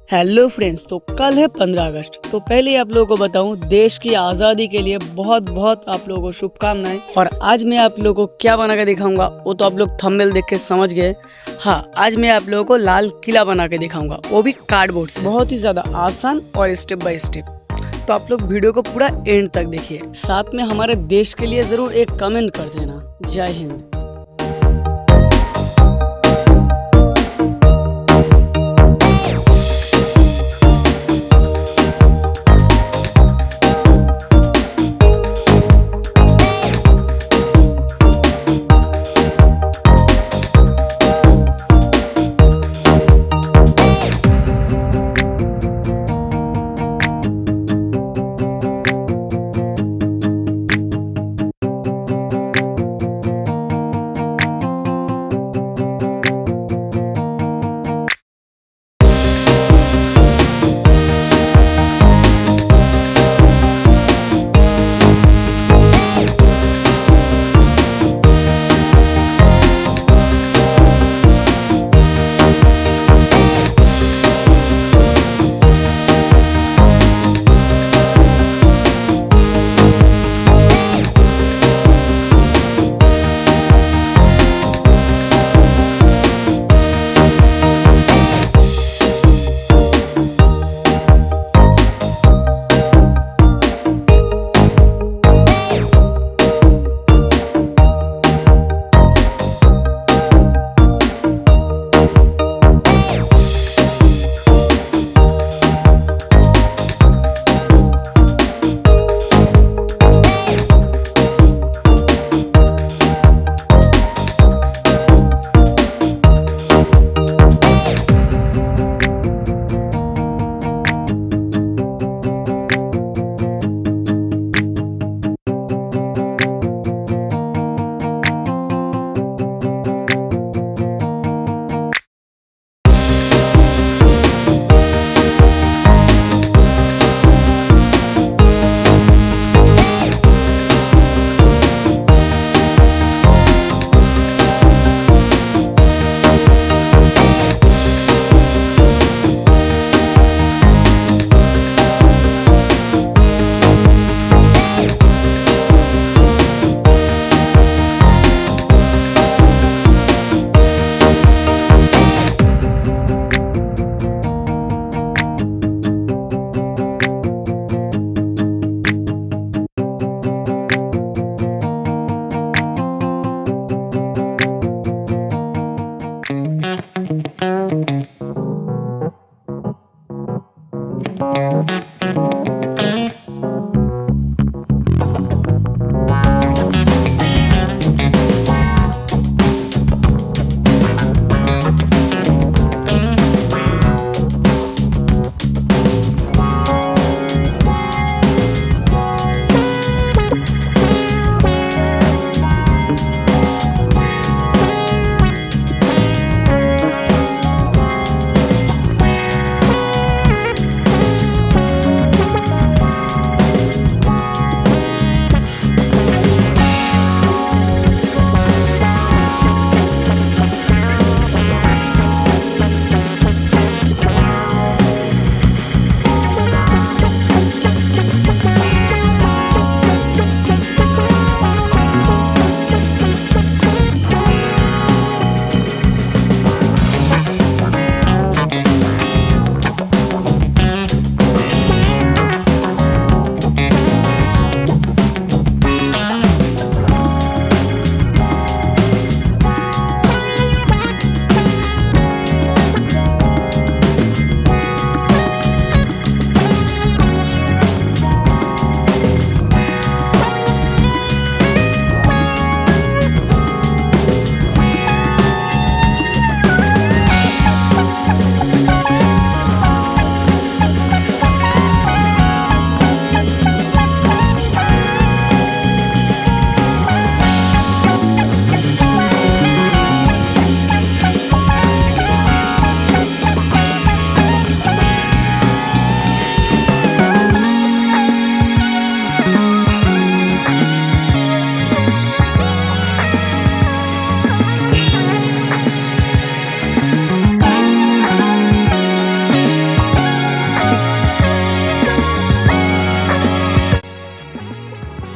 Hello friends, तो कल है 15 अगस्त। तो पहले ही आप लोगों को बताऊं, देश की आज़ादी के लिए बहुत बहुत आप लोगों को शुभकामनाएं। और आज मैं आप लोगों को क्या बना के दिखाऊंगा वो तो आप लोग थंबनेल देख के समझ गए। हाँ, आज मैं आप लोगों को लाल किला बना के दिखाऊंगा, वो भी कार्डबोर्ड से। बहुत ही ज़्यादा आसान और स्टेप बाय स्टेप। तो आप लोग वीडियो को पूरा एंड तक देखिए, साथ में हमारे देश के लिए ज़रूर एक कमेंट कर देना। जय हिंद।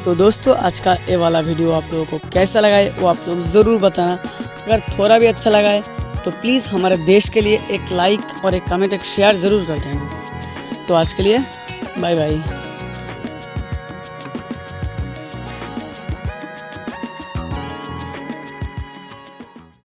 तो दोस्तों आज का ये वाला वीडियो आप लोगों को कैसा लगा है वो आप लोग ज़रूर बताना। अगर थोड़ा भी अच्छा लगा है तो प्लीज़ हमारे देश के लिए एक लाइक और एक कमेंट एक शेयर ज़रूर कर देना। तो आज के लिए बाय बाय।